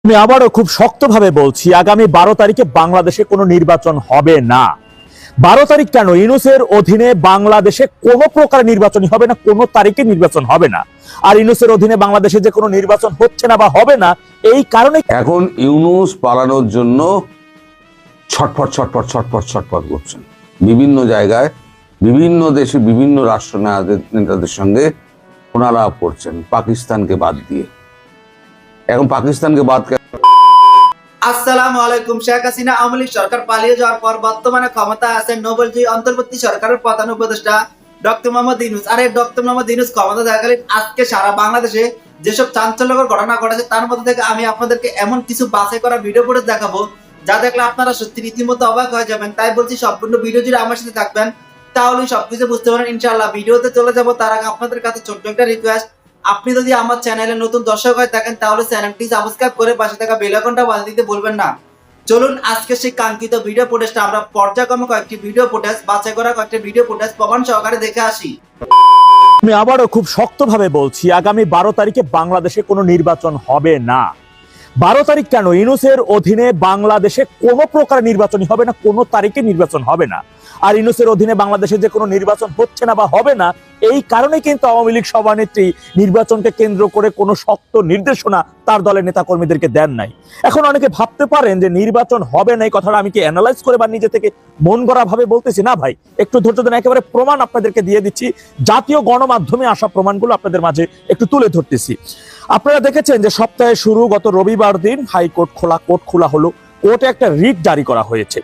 আমি আবারও খুব শক্তভাবে বলছি, আগামী 12 তারিখে বাংলাদেশে কোনো নির্বাচন হবে না। 12 তারিখ কেন, ইউনূসের অধীনে বাংলাদেশে কোনো প্রকার নির্বাচনই হবে না, কোনো তারিখে নির্বাচন হবে না। আর ইউনূসের অধীনে বাংলাদেশে যে কোনো নির্বাচন হচ্ছে না বা হবে না, এই কারণে এখন ইউনূস পালানোর জন্য ছটফট করছেন। বিভিন্ন জায়গায় বিভিন্ন দেশে বিভিন্ন রাষ্ট্র নেতাদের সঙ্গে ফোনালাপ করছেন পাকিস্তানকে বাদ দিয়ে। এখন পাকিস্তানকে বাদ আসসালামু আলাইকুম। শেখ হাসিনা আওয়ামী লীগ সরকার পালিয়ে যাওয়ার পর বর্তমানে ক্ষমতায় আছেন নোবেলজয়ী অন্তর্বর্তী সরকারের প্রধান উপদেষ্টা ডক্টর মোহাম্মদ ইউনূস। আর এই ডক্টর মোহাম্মদ ইউনূস ক্ষমতা থাকাকালীন আজকে সারা বাংলাদেশে যেসব চাঞ্চল্যকর ঘটনা ঘটেছে তার মধ্যে থেকে আমি আপনাদেরকে এমন কিছু বাছাই করা ভিডিও ফুটেজ দেখাবো যা দেখলে আপনারা সত্যি রীতিমতো অবাক হয়ে যাবেন। তাই বলছি সম্পূর্ণ ভিডিও জুড়ে আমার সাথে থাকবেন, তাহলে সবকিছু বুঝতে পারেন ইনশাআল্লাহ। ভিডিওতে চলে যাব তার আগে আপনাদের কাছে ছোট্ট একটা রিকোয়েস্ট, আপনি যদি আমার চ্যানেলে নতুন দর্শক হয়ে থাকেন তাহলে চ্যানেলটি সাবস্ক্রাইব করে পাশে থাকা বেল আইকনটা বাজিয়ে দিতে ভুলবেন না। চলুন আজকে সেই কাঙ্ক্ষিত ভিডিও ফুটেজটা আমরা পর্যায়ক্রমে কয়েকটি ভিডিও ফুটেজ বাছাই করা কয়েকটি ভিডিও ফুটেজ প্রমাণ সহকারে দেখে আসি। আমি আবারও খুব শক্তভাবে বলছি, আগামী 12 তারিখে বাংলাদেশে কোনো নির্বাচন হবে না। 12 তারিখ কেন, ইউনূসের অধীনে বাংলাদেশে কোনো প্রকার নির্বাচনই হবে না, কোনো তারিখে নির্বাচন হবে না। আর ইউনূসের অধীনে বাংলাদেশে যে কোনো নির্বাচন হচ্ছে না বা হবে না, এই কারণে কিন্তু আওয়ামী লীগ সভানেত্রী নির্বাচনকে কেন্দ্র করে কোনো শক্ত নির্দেশনা তার দলের নেতা কর্মীদেরকে দেন নাই। এখন অনেকে ভাবতে পারেন যে নির্বাচন হবে না, এই কথাটা আমি কি অ্যানালাইজ করে বা নিজে থেকে মন গড়া ভাবে বলতেছি না ভাই, একটু ধৈর্য দেন, একেবারে প্রমাণ আপনাদেরকে দিয়ে দিচ্ছি। জাতীয় গণমাধ্যমে আসা প্রমাণগুলো আপনাদের মাঝে একটু তুলে ধরতেছি। আপনারা দেখেছেন যে সপ্তাহের শুরু গত রবিবার দিন হাইকোর্ট কোর্ট খোলা হলো। কোর্টে একটা রিট জারি করা হয়েছে।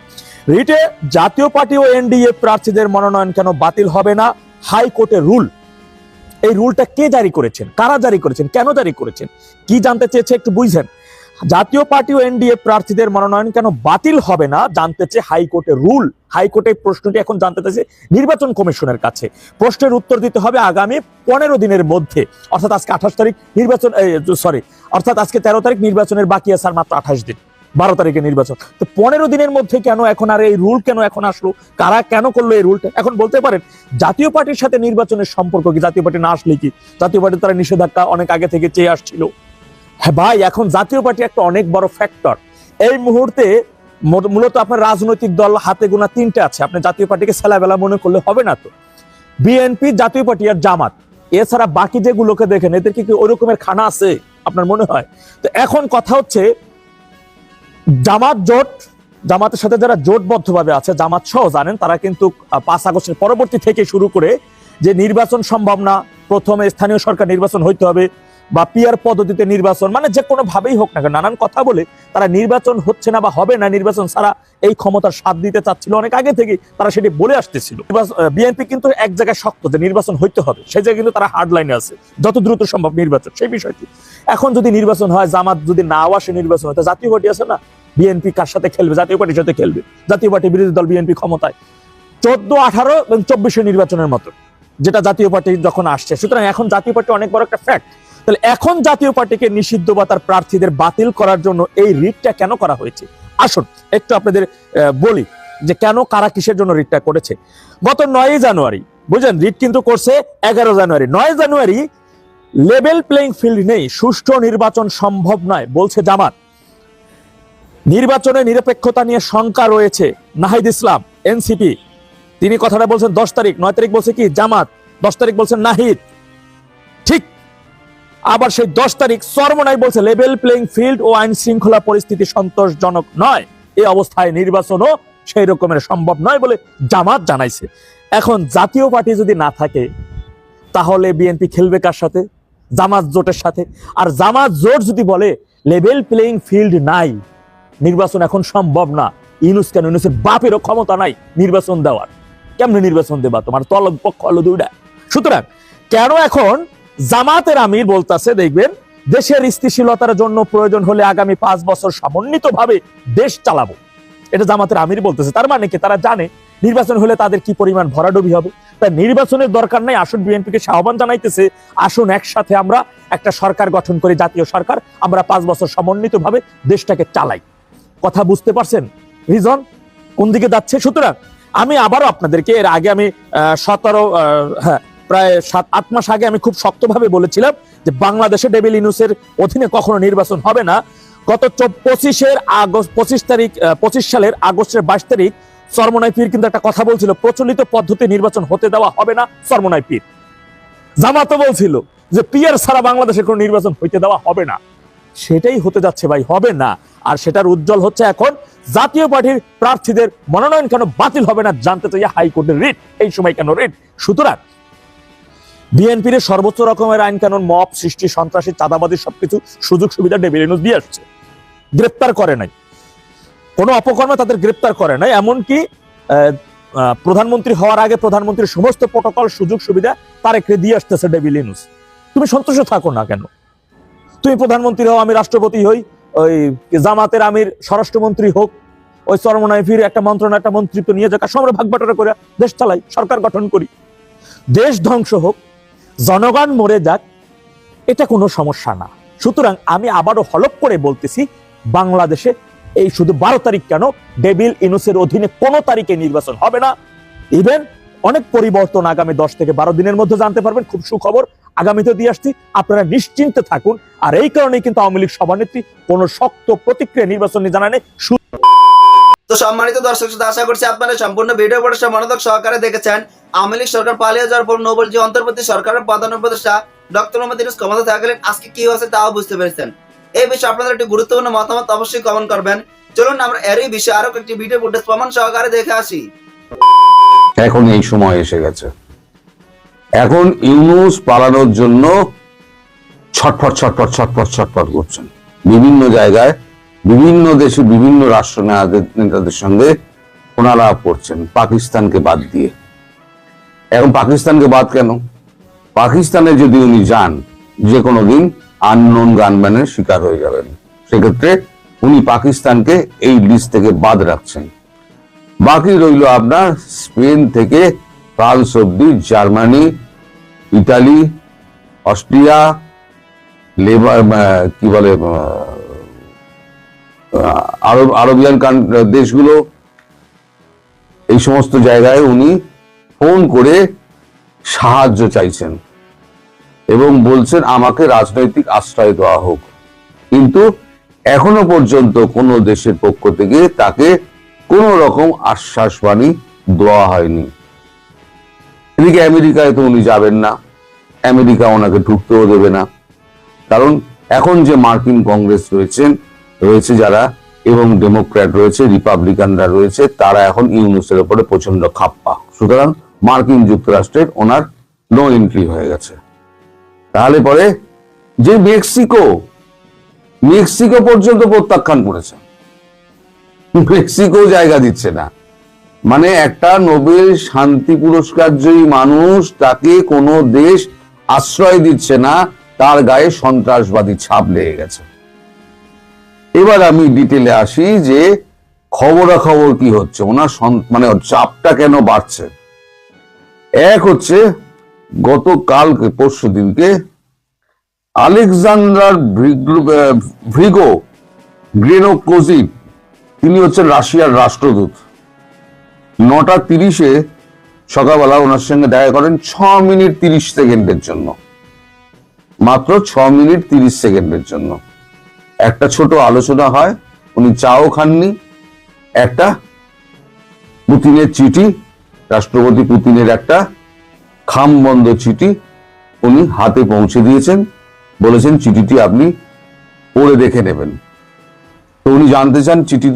রিটে জাতীয় পার্টি ও এনডিএ প্রার্থীদের মনোনয়ন কেন বাতিল হবে না, হাইকোর্টের রুল। এই রুলটা কে জারি করেছেন, কারা জারি করেছেন, কেন জারি করেছেন, কি জানতে চেয়েছে একটু বুঝছেন। জাতীয় পার্টি ও এনডিএ প্রার্থীদের মনোনয়ন কেন বাতিল হবে না জানতে চেয়ে হাইকোর্টের রুল। হাইকোর্টের প্রশ্নটি এখন জানতে চাইছে নির্বাচন কমিশনের কাছে। প্রশ্নের উত্তর দিতে হবে আগামী 15 দিনের মধ্যে, অর্থাৎ আজকে 28 তারিখ নির্বাচন, অর্থাৎ আজকে 13 তারিখ নির্বাচনের বাকি আছে আর মাত্র 28 দিন, 12 তারিখে নির্বাচন। তো 15 দিনের মধ্যে কেন এখন আর এই রুল কেন এখন আসলো, কারা কেন করলো এই রুলটা? এখন বলতে পারেন জাতীয় পার্টির সাথে নির্বাচনের সম্পর্ক কি, জাতীয় পার্টি না আসলে কি, জাতীয় পার্টি তারা নিষেধাজ্ঞা অনেক আগে থেকে চেয়ে আসছিল। হ্যাঁ ভাই, এখন জাতীয় পার্টি একটা অনেক বড় ফ্যাক্টর এই মুহূর্তে। মূলত আপনার রাজনৈতিক দল হাতে গোনা 3টে আছে, আপনি জাতীয় পার্টিকে ছেলেবেলা মনে করলে হবে না। তো বিএনপি, জাতীয় পার্টি আর জামাত, এছাড়া বাকি যেগুলোকে দেখেন এদের কি ওই রকমের খানা আছে আপনার মনে হয়? তো এখন কথা হচ্ছে জামাতের সাথে যারা জোটবদ্ধভাবে আছে, জামাত সহ জানেন তারা কিন্তু 5 আগস্টের পরবর্তী থেকে শুরু করে যে নির্বাচন সম্ভব না, প্রথমে স্থানীয় সরকার নির্বাচন হইতে হবে বা পিয়ার পদ্ধতিতে নির্বাচন, মানে যে কোনো ভাবেই হোক না, নানান কথা বলে তারা নির্বাচন হচ্ছে না বা হবে না, নির্বাচন ছাড়া এই ক্ষমতার স্বাদ দিতে চাচ্ছিল অনেক আগে থেকে, তারা সেটি বলে আসতেছিল। বিএনপি কিন্তু এক জায়গায় শক্ত যে নির্বাচন হইতে হবে, সেই জায়গায় কিন্তু তারা হার্ড লাইনে আছে, যত দ্রুত সম্ভব নির্বাচন, সেই বিষয়টি। এখন যদি নির্বাচন হয়, জামাত যদি নাও আসে নির্বাচন হয়, জাতীয় পার্টি আছে না, বিএনপি কার সাথে খেলবে? জাতীয় পার্টির সাথে খেলবে। জাতীয় পার্টি বিরোধী দল, বিএনপি ক্ষমতায় 14, 18 এবং 24 নির্বাচনের মতো, যেটা জাতীয় পার্টি যখন আসছে। সুতরাং এখন জাতীয় পার্টি অনেক বড় একটা ফ্যাক্ট। তাহলে এখন জাতীয় পার্টিকে নিষিদ্ধ বা তার প্রার্থীদের বাতিল করার জন্য এই রিটটা কেন করা হয়েছে? আসুন একটু আপনাদের বলি যে কেন, কারা কিসের জন্য রিটটা করেছে। গত 9 জানুয়ারি, বুঝলেন, রিট কিন্তু করছে 11 জানুয়ারি। 9 জানুয়ারি লেভেল প্লেইং ফিল্ড নেই, সুষ্ঠু নির্বাচন সম্ভব নয় বলছে জামাত। নির্বাচনে নিরপেক্ষতা নিয়ে শঙ্কা রয়েছে নাহিদ ইসলাম, এনসিপি, তিনি কথাটা বলছেন 10 তারিখ। 9 তারিখ বলছে কি জামাত, 10 তারিখ বলছেন নাহিদ। ঠিক আবার সেই 10 তারিখ চরমোনাই বলছে লেভেল প্লেইং ফিল্ড ও আইন শৃঙ্খলা পরিস্থিতি সন্তোষজনক নয়, এই অবস্থায় নির্বাচনও সেই রকমের সম্ভব নয় বলে জামাত জানাইছে। এখন জাতীয় পার্টি যদি না থাকে তাহলে বিএনপি খেলবে কার সাথে? জামাত জোটের সাথে। আর জামাত জোট যদি বলে লেভেল প্লেইং ফিল্ড নাই, নির্বাচন এখন সম্ভব না, ইউনূস কেন, ইউনূসের বাপেরও ক্ষমতা নাই নির্বাচন দেওয়ার, কেমনে নির্বাচন দেবা? তোমার তলব পক্ষ হলো 2টা। সুতরাং কেন এখন জামাতের আমির বলতেছে, দেখবেন দেশের স্থিতিশীলতার জন্য প্রয়োজন হলে আগামী 5 বছর সমন্বিতভাবে দেশ চালাবো, এটা জামাতের আমির বলতেছে। তার মানে কি, তারা জানে নির্বাচন হলে তাদের কি পরিমাণ ভরাডুবি হবে। তাই নির্বাচনের দরকার নাই, আসুন বিএনপিকে আহ্বান জানাইতেছে, আসুন একসাথে আমরা একটা সরকার গঠন করি, জাতীয় সরকার, আমরা 5 বছর সমন্বিতভাবে দেশটাকে চালাই। কথা বুঝতে পারছেন রিজন কোন দিকে যাচ্ছে? সুতরাং আমি আবারও আপনাদেরকে, এর আগে আমি প্রায় 7-8 মাস আগে আমি খুব শক্তভাবে বলেছিলাম যে বাংলাদেশে ডেভিল ইউনূসের অধীনে কখনো নির্বাচন হবে না। গত 25 সালের আগস্টের 22 তারিখ চরমোনাই পীর কিন্তু একটা কথা বলছিল, প্রচলিত পদ্ধতি নির্বাচন হতে দেওয়া হবে না। চরমোনাই পীর জামাতও বলছিল যে পিয়ার ছাড়া বাংলাদেশে কোনো নির্বাচন হইতে দেওয়া হবে না। সেটাই হতে যাচ্ছে ভাই, হবে না। আর সেটার উজ্জ্বল হচ্ছে এখন জাতীয় পার্টির প্রার্থীদের মনোনয়ন কেন বাতিল হবে না জানতে চাই হাইকোর্টের রিট, এই সময় কেন রিট। সুতরাং বিএনপির সর্বোচ্চ রকমের আইন কানুন, মব সৃষ্টি, সন্ত্রাসী, চাঁদাবাদী সবকিছু সুযোগ সুবিধা ডেভিল ইউনূস দিয়ে আসছে, গ্রেপ্তার করে নাই, কোনো অপকর্মে তাদের গ্রেপ্তার করে নাই। এমনকি প্রধানমন্ত্রী হওয়ার আগে প্রধানমন্ত্রীর সমস্ত প্রটোকল, সুযোগ সুবিধা তারেকরে দিয়ে আসতেছে ডেভিল ইউনূস। তুমি সন্তুষ্ট থাকো না কেন? তুমি প্রধানমন্ত্রী হও, আমি রাষ্ট্রপতি হই, ওই জামাতের আমির স্বরাষ্ট্রমন্ত্রী হোক, ওই চরমোনাই পীর একটা মন্ত্রণা, একটা মন্ত্রিত্ব নিয়ে যাক, আমরা ভাগ বাটোয়ারা করে দেশ চালাই, সরকার গঠন করি, দেশ ধ্বংস হোক, জনগণ মরে যাক, এটা কোনো সমস্যা না। সুতরাং আমি আবারও হলপ করে বলতেছি, বাংলাদেশে এই শুধু 12 তারিখ কেন, ডেভিল ইউনূসের অধীনে কোনো তারিখে নির্বাচন হবে না। ইভেন অনেক পরিবর্তন আগামী 10 থেকে 12 দিনের মধ্যে জানতে পারবেন। খুব সুখবর আগামীতে দিয়ে আসছি, আপনারা নিশ্চিন্তে থাকুন। আর এই কারণেই কিন্তু আওয়ামী লীগ সভানেত্রী কোনো শক্ত প্রতিক্রিয়া নির্বাচন নিয়ে জানানে। তো সম্মানিত দর্শক, আশা করছি আপনারা সম্পূর্ণ ভিডিও পড়া মনোযোগ সহকারে দেখেছেন। আওয়ামী লীগ সরকার পালিয়ে যাওয়ার পর নোবেল জি অন্তর্বর্তী সরকারের প্রধান উপদেষ্টা ডক্টর মোহাম্মদ ইউনূস ক্ষমতা থাকলেন, আজকে কি হয়েছে তাও বুঝতে পেরেছেন। এই বিষয়ে আপনাদের একটি গুরুত্বপূর্ণ মতামত অবশ্যই কমেন্ট করবেন। চলুন আমরা এরই বিষয়ে আরো একটি ভিডিও ফুটেজ প্রমাণ সহকারে দেখে আসি। এখন এই সময় এসে গেছে, এখন ইউনূস পালানোর জন্য ছটফট ছটফট ছটফট ছটফট করছেন। বিভিন্ন জায়গায়, বিভিন্ন দেশে, বিভিন্ন রাষ্ট্র নেতাদের সঙ্গে ওনারা করছেন, পাকিস্তানকে বাদ দিয়ে। এখন পাকিস্তানকে বাদ কেন? পাকিস্তানে যদি উনি যান, যে কোনো দিন আননোন গানম্যানের শিকার হয়ে যাবেন। সেক্ষেত্রে উনি পাকিস্তানকে এই লিস্ট থেকে বাদ রাখছেন। বাকি রইল আপনার স্পেন থেকে ফ্রান্স অব্দি, জার্মানি, ইতালি, অস্ট্রিয়া, লেবার, কি বলে, আরবিয়ান দেশগুলো, এই সমস্ত জায়গায় উনি ফোন করে সাহায্য চাইছেন এবং বলছেন আমাকে রাজনৈতিক আশ্রয় দেওয়া হোক। কিন্তু এখনো পর্যন্ত কোনো দেশের পক্ষ থেকে তাকে কোনো রকম আশ্বাসবাণী দেওয়া হয়নি। এদিকে আমেরিকায় তো উনি যাবেন না, আমেরিকা ওনাকে ঢুকতেও দেবে না। কারণ এখন যে মার্কিন কংগ্রেস রয়েছে যারা, এবং ডেমোক্র্যাট রয়েছে, রিপাবলিকানরা রয়েছে, তারা এখন ইউনূসের উপরে প্রচন্ড খাপ্পা। সুতরাং মার্কিন যুক্তরাষ্ট্রের ওনার নো এন্ট্রি হয়ে গেছে। তাহলে পরে যে মেক্সিকো পর্যন্ত প্রত্যাখ্যান করেছে, মেক্সিকো জায়গা দিচ্ছে না। মানে একটা নোবেল শান্তি পুরস্কার জয়ী মানুষ, তাকে কোনো দেশ আশ্রয় দিচ্ছে না, তার গায়ে সন্ত্রাসবাদী ছাপ লেগে গেছে। এবার আমি ডিটেলে আসি যে খবরাখবর কি হচ্ছে, ওনার মানে চাপটা কেন বাড়ছে। এক হচ্ছে, গতকালকে পরশু দিনকে আলেকজান্ডার গ্রেনোকোজিভ, তিনি হচ্ছেন রাশিয়ার রাষ্ট্রদূত, 9:30 সকালবেলা ওনার সঙ্গে দেখা করেন 6 মিনিট 30 সেকেন্ডের জন্য, মাত্র 6 মিনিট 30 সেকেন্ডের জন্য একটা ছোট আলোচনা হয়। উনি চাও খাননি, একটা পুতিনের চিঠি, রাষ্ট্রপতি পুতিনের একটা খামবন্ধ চিঠি উনি হাতে পৌঁছে দিয়েছেন, বলেছেন চিঠিটি আপনি পড়ে দেখে নেবেন। তো উনি জানতে চান চিঠির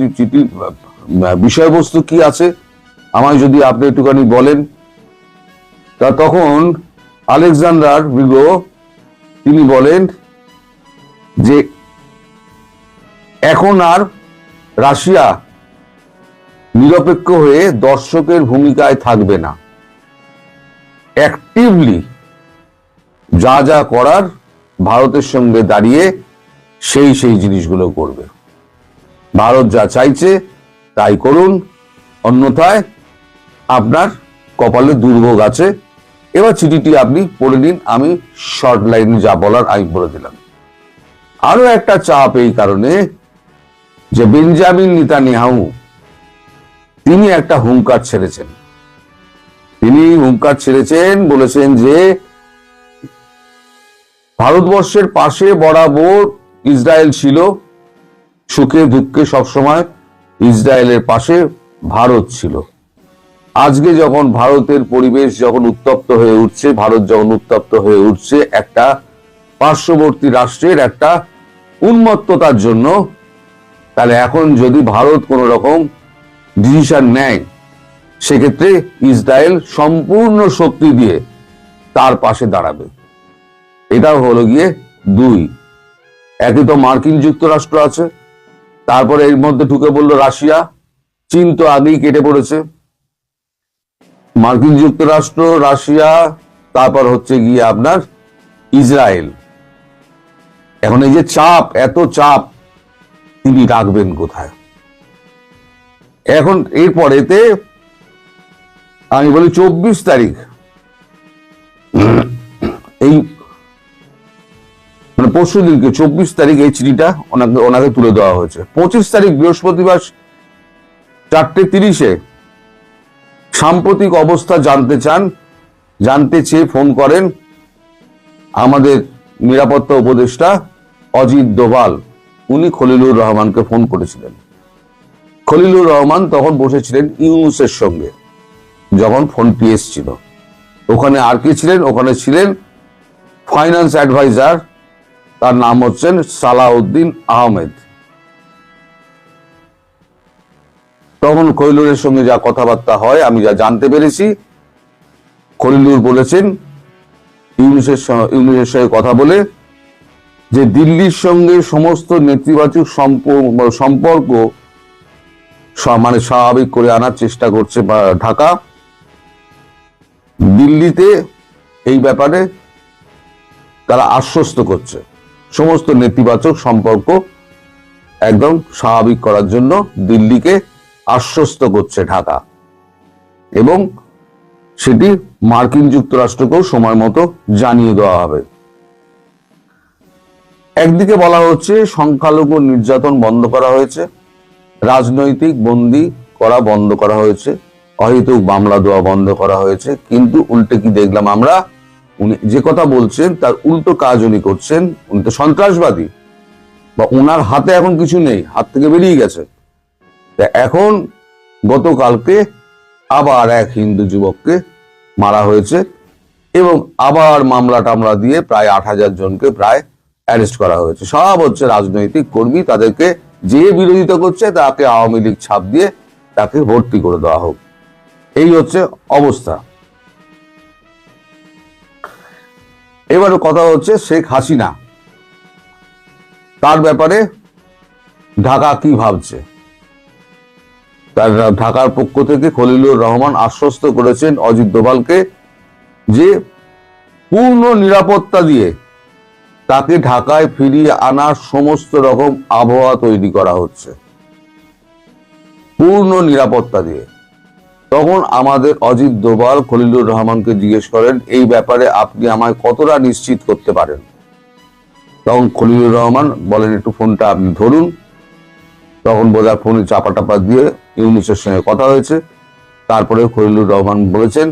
বিষয়বস্তু কি আছে, আমায় যদি আপনি একটুখানি বলেন। তা তখন আলেকজান্ডার গ্রিগো তিনি বলেন যে এখন আর রাশিয়া নিরপেক্ষ হয়ে দর্শকের ভূমিকায় থাকবে না, অ্যাক্টিভলি যা যা করার ভারতের সঙ্গে দাঁড়িয়ে সেই জিনিসগুলো করবে। ভারত যা চাইছে তাই করুন, অন্যথায় আপনার কপালে দুর্ভোগ আছে। এবার চিঠিটি আপনি পড়ে নিন, আমি শর্ট লাইনে যা বলার আমি বলে দিলাম। আরো একটা চাপ এই কারণে যে বেঞ্জামিন নেতানিয়াহু তিনি একটা হুঙ্কার ছেড়েছেন। বলেছেন যে ভারতবর্ষের পাশে বরাবর ইসরায়েল ছিল, সুখে দুঃখে সবসময় ইসরায়েলের পাশে ভারত ছিল। আজকে যখন ভারতের পরিবেশ যখন উত্তপ্ত হয়ে উঠছে, ভারত যখন উত্তপ্ত হয়ে উঠছে একটা পার্শ্ববর্তী রাষ্ট্রের একটা উন্মত্ততার জন্য, তাহলে এখন যদি ভারত কোন রকম ডিসিশন নেয়, সেক্ষেত্রে ইসরায়েল সম্পূর্ণ শক্তি দিয়ে তার পাশে দাঁড়াবে। এটাও হলো গিয়ে দুই। একে তো মার্কিন যুক্তরাষ্ট্র আছে, তারপরে এর মধ্যে ঢুকে পড়লো রাশিয়া, চীন তো আগেই কেটে পড়েছে। মার্কিন যুক্তরাষ্ট্র, রাশিয়া, তারপর হচ্ছে গিয়ে আপনার ইসরায়েল। এখন এই যে চাপ, এত চাপ তিনি রাখবেন কোথায়? এখন এরপরেতে আমি বলি 24 তারিখ এই মানে পরশু দিনকে 24 তারিখ এই চিঠিটা ওনাকে তুলে দেওয়া হয়েছে। 25 তারিখ বৃহস্পতিবার 4:30 সাম্প্রতিক অবস্থা জানতে চেয়ে ফোন করেন আমাদের নিরাপত্তা উপদেষ্টা অজিত দোভাল। উনি খলিলুর রহমানকে ফোন করেছিলেন। খলিলুর রহমান তখন বসেছিলেন ইউনূসের সঙ্গে যখন ফোনটি এসেছিল। ওখানে আর কে ছিলেন? ওখানে ছিলেন ফাইন্যান্স অ্যাডভাইজার, তার নাম হচ্ছেন সালাউদ্দিন আহমেদ। তখন খলিলুরের সঙ্গে যা কথাবার্তা হয়, আমি যা জানতে পেরেছি, খলিলুর বলেছেন ইউনূসের সঙ্গে কথা বলে যে দিল্লির সঙ্গে সমস্ত নেতিবাচক সম্পর্ক মানে স্বাভাবিক করে আনার চেষ্টা করছে ঢাকা। দিল্লিতে এই ব্যাপারে তারা আশ্বস্ত করছে সমস্ত নেতিবাচক সম্পর্ক একদম স্বাভাবিক করার জন্য দিল্লিকে আশ্বস্ত করছে ঢাকা, এবং সেটি মার্কিন যুক্তরাষ্ট্রকেও সময় মতো জানিয়ে দেওয়া হবে। একদিকে বলা হচ্ছে সংখ্যালঘু নির্যাতন বন্ধ করা হয়েছে, রাজনৈতিক বন্দী করা বন্ধ করা হয়েছে, অহেতুক মামলা দেওয়া বন্ধ করা হয়েছে, কিন্তু উল্টে কি দেখলাম আমরা? উনি যে কথা বলছেন তার উল্টো কাজ উনি করছেন। উনি তো সন্ত্রাসবাদী, বা ওনার হাতে এখন কিছু নেই, হাত থেকে বেরিয়ে গেছে। এখন গতকালকে আবার এক হিন্দু যুবককে মারা হয়েছে, এবং আবার মামলা টামলা দিয়ে প্রায় 8,000 জনকে প্রায় অ্যারেস্ট করা হয়েছে। সব হচ্ছে রাজনৈতিক কর্মী, তাদেরকে যে বিরোধিতা করছে তাকে আওয়ামী লীগ ছাপ দিয়ে তাকে ভর্তি করে দেওয়া হোক। এই হচ্ছে অবস্থা। এবার কথা হচ্ছে শেখ হাসিনা, তার ব্যাপারে ঢাকা কি ভাবছে। তার ঢাকার পক্ষ থেকে খলিলুর রহমান আশ্বস্ত করেছেন অজিত দোভালকে যে পূর্ণ নিরাপত্তা দিয়ে তাকে ঢাকায় ফিরিয়ে আনার সমস্ত রকম আবহাওয়া তৈরি করা হচ্ছে, পূর্ণ নিরাপত্তা দিয়ে। তখন আমাদের অজিত দোভাল খলিলুর রহমানকে জিজ্ঞেস করেন, এই ব্যাপারে আপনি আমায় কতটা নিশ্চিত করতে পারেন? তখন খলিলুর রহমান বলেন, একটু ফোনটা আপনি ধরুন। তখন বোধহয় ফোনে চাপা টাপা দিয়ে ইউনূসের সঙ্গে কথা হয়েছে। তারপরে খলিলুর রহমান বলেছেন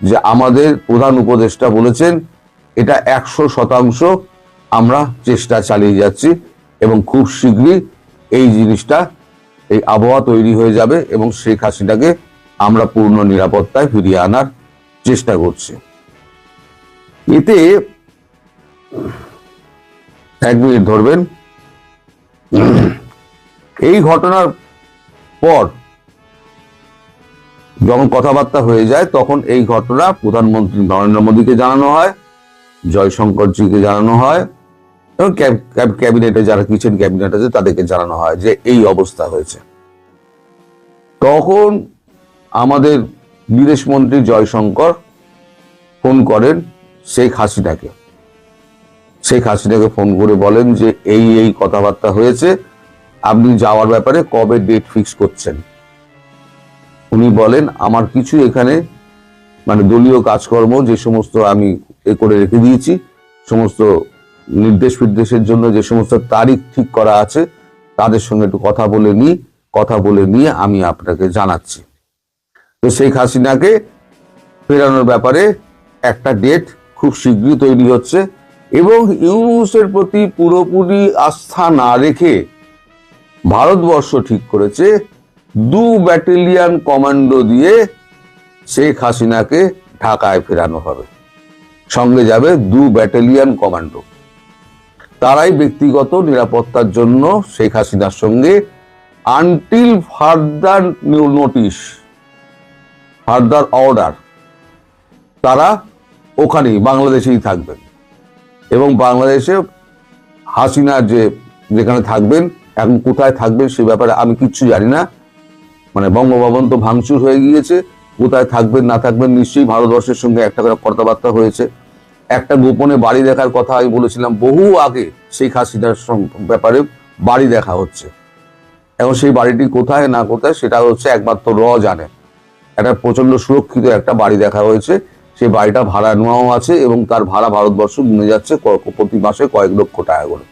যে আমাদের প্রধান উপদেষ্টা বলেছেন এটা 100% আমরা চেষ্টা চালিয়ে যাচ্ছি, এবং খুব শীঘ্রই এই জিনিসটা, এই আবহাওয়া তৈরি হয়ে যাবে, এবং শেখ হাসিনাকে আমরা পূর্ণ নিরাপত্তায় ফিরিয়ে আনার চেষ্টা করছি। এতে 1 মিনিট ধরবেন। এই ঘটনার পর যখন কথাবার্তা হয়ে যায়, তখন এই ঘটনা প্রধানমন্ত্রী নরেন্দ্র মোদীকে জানানো হয়, জয়শঙ্করজিকে জানানো হয়, এবং ক্যাবিনেটে যারা কিচেন ক্যাবিনেট আছে তাদেরকে জানানো হয় যে এই অবস্থা হয়েছে। তখন আমাদের বিদেশমন্ত্রী জয়শঙ্কর ফোন করেন শেখ হাসিনাকে। শেখ হাসিনাকে ফোন করে বলেন যে এই কথাবার্তা হয়েছে, আপনি যাওয়ার ব্যাপারে কবে ডেট ফিক্স করছেন? উনি বলেন, আমার কিছু এখানে মানে দলীয় কাজকর্ম যে সমস্ত আমি করে রেখে দিয়েছি, সমস্ত নির্দেশের জন্য যে সমস্ত তারিখ ঠিক করা আছে, তাদের সঙ্গে একটু কথা বলে নিয়ে আমি আপনাকে জানাচ্ছি। তো শেখ হাসিনাকে ফেরানোর ব্যাপারে একটা ডেট খুব শীঘ্রই তৈরি হচ্ছে, এবং ইউনূসের প্রতি পুরোপুরি আস্থা না রেখে ভারতবর্ষ ঠিক করেছে 2 ব্যাটালিয়ন কমান্ডো দিয়ে শেখ হাসিনাকে ঢাকায় ফেরানো হবে। সঙ্গে যাবে 2 ব্যাটালিয়ন কমান্ডো। তারাই ব্যক্তিগত নিরাপত্তার জন্য শেখ হাসিনার সঙ্গে until further notice, further order, তারা ওখানেই বাংলাদেশেই থাকবেন। এবং বাংলাদেশে হাসিনা যেখানে থাকবেন, এখন কোথায় থাকবেন সে ব্যাপারে আমি কিচ্ছু জানি না। মানে বঙ্গভবন তো ভাঙচুর হয়ে গিয়েছে, কোথায় থাকবেন না থাকবেন নিশ্চয়ই ভারতবর্ষের সঙ্গে একটা করে কথাবার্তা হয়েছে। একটা গোপনে বাড়ি দেখার কথা আমি বলেছিলাম বহু আগে, শেখ হাসিনার ব্যাপারে বাড়ি দেখা হচ্ছে। এখন সেই বাড়িটি কোথায় না কোথায় সেটা হচ্ছে একমাত্র জানে। একটা প্রচন্ড সুরক্ষিত একটা বাড়ি দেখা হয়েছে, সেই বাড়িটা ভাড়া নেওয়াও আছে এবং তার ভাড়া ভারতবর্ষ গুনে যাচ্ছে প্রতি মাসে কয়েক লক্ষ টাকা করে।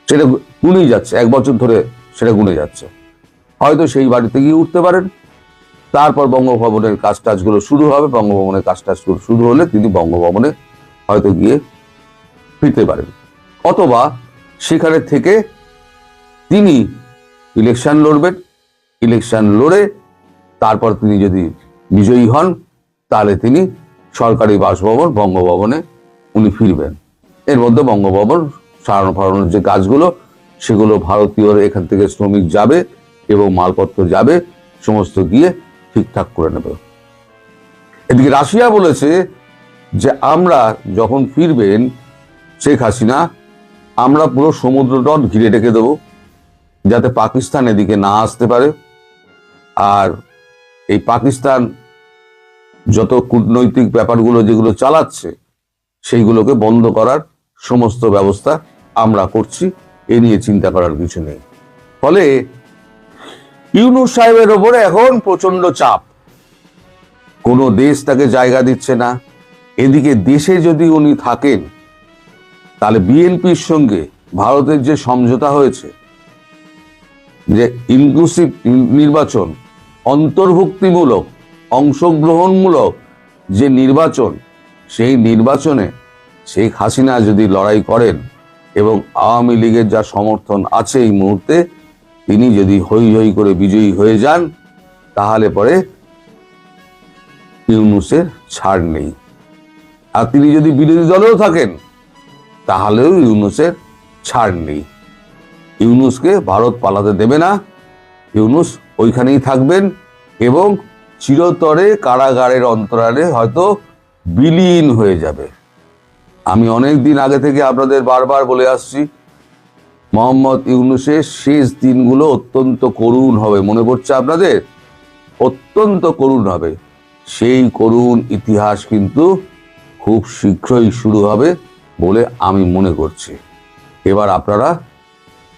সেটা গুনেই যাচ্ছে, 1 বছর ধরে সেটা গুনে যাচ্ছে। হয়তো সেই বাড়িতে গিয়ে উঠতে পারেন। তারপর বঙ্গভবনের কাজ টাজগুলো শুরু হবে, বঙ্গভবনের কাজ টাজ শুরু হলে তিনি বঙ্গভবনে হয়তো গিয়ে ফিরতে পারেন, অথবা সেখানে থেকে তিনি ইলেকশন লড়বেন। ইলেকশন লড়ে তারপর তিনি যদি বিজয়ী হন তাহলে তিনি সরকারি বাসভবন বঙ্গভবনে উনি ফিরবেন। এর মধ্যে বঙ্গভবন সারানো ফারানোর যে কাজগুলো সেগুলো ভারতীয় এখান থেকে শ্রমিক যাবে এবং মালপত্র যাবে, সমস্ত গিয়ে ঠিকঠাক করে নেবে। এদিকে রাশিয়া বলেছে যে আমরা যখন ফিরবেন শেখ হাসিনা, আমরা পুরো সমুদ্র তট ঘিরে রেখে দেবো যাতে পাকিস্তান এদিকে না আসতে পারে। আর এই পাকিস্তান যত কূটনৈতিক ব্যাপারগুলো যেগুলো চালাচ্ছে সেইগুলোকে বন্ধ করার সমস্ত ব্যবস্থা আমরা করছি, এ নিয়ে চিন্তা করার কিছু নেই। ফলে ইউনূস সাহেবের ওপরে এখন প্রচন্ড চাপ, কোনো দেশ তাকে জায়গা দিচ্ছে না। এদিকে দেশে যদি উনি থাকেন তাহলে বিএনপির সঙ্গে ভারতের যে সমঝোতা হয়েছে যে ইনক্লুসিভ নির্বাচন, অন্তর্ভুক্তিমূলক অংশগ্রহণমূলক যে নির্বাচন, সেই নির্বাচনে শেখ হাসিনা যদি লড়াই করেন এবং আওয়ামী লীগের যা সমর্থন আছে এই মুহূর্তে, তিনি যদি হই হই করে বিজয়ী হয়ে যান তাহলে পরে ইউনূসের ছাড় নেই। আর তিনি যদি বিরোধী দলেও থাকেন তাহলেও ইউনূসের ছাড় নেই। ইউনূসকে ভারত পালাতে দেবে না, ইউনূস ওইখানেই থাকবেন এবং চিরতরে কারাগারের অন্তরালে হয়তো বিলীন হয়ে যাবে। আমি অনেক দিন আগে থেকে আপনাদের বারবার বলে আসছি, মোহাম্মদ ইউনূসের শেষ দিনগুলো অত্যন্ত করুণ হবে। মনে পড়ছে আপনাদের? অত্যন্ত করুণ হবে। সেই করুণ ইতিহাস কিন্তু খুব শীঘ্রই শুরু হবে বলে আমি মনে করছি। এবার আপনারা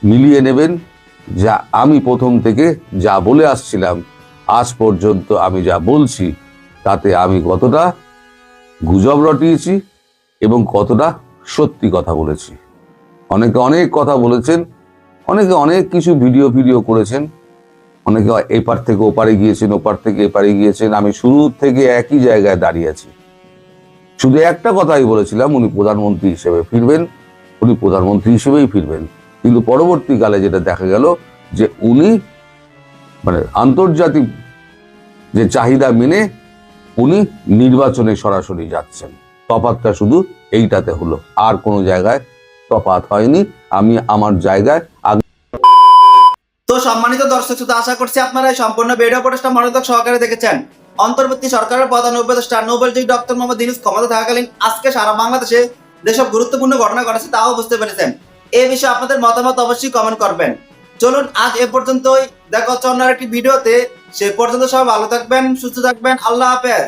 মিলিয়ে নেবেন যা আমি প্রথম থেকে যা বলে আসছিলাম, আজ পর্যন্ত আমি যা বলছি তাতে আমি কতটা গুজব রটিয়েছি এবং কতটা সত্যি কথা বলেছি। অনেকে অনেক কথা বলেছেন, অনেকে অনেক কিছু ভিডিও করেছেন, অনেকে এপার থেকে ওপারে গিয়েছেন, ওপার থেকে এপারে গিয়েছেন। আমি শুরু থেকে একই জায়গায় দাঁড়িয়ে আছি। শুধু একটা কথাই বলেছিলাম, উনি প্রধানমন্ত্রী হিসেবে ফিরবেন, উনি প্রধানমন্ত্রী হিসেবেই ফিরবেন। কিন্তু পরবর্তীকালে যেটা দেখা গেল যে উনি মানে আন্তর্জাতিক যে চাহিদা মেনে উনি নির্বাচনে সরাসরি যাচ্ছেন। তফাৎটা শুধু এইটাতে হলো, আর কোনো জায়গায় তফাৎ হয়নি। আমি আমার জায়গায় তো সম্মানিত দর্শক শ্রোতা, আশা করছি আপনারা এই সম্পূর্ণ ভিডিও ফুটেজটা মনোযোগ সহকারে দেখেছেন। অন্তর্বর্তী সরকারের প্রধান উপদেষ্টা নোবেলজয়ী ডক্টর মোহাম্মদ ইউনূস ক্ষমতা থাকাকালীন আজকে সারা বাংলাদেশে যেসব গুরুত্বপূর্ণ ঘটনা ঘটেছে তাও বুঝতে পেরেছেন। এই বিষয়ে আপনাদের মতামত অবশ্যই কমেন্ট করবেন। চলুন আজ এ পর্যন্তই, দেখা হচ্ছে অন্য একটি ভিডিওতে। সে পর্যন্ত সবাই ভালো থাকবেন, সুস্থ থাকবেন। আল্লাহ হাফেজ।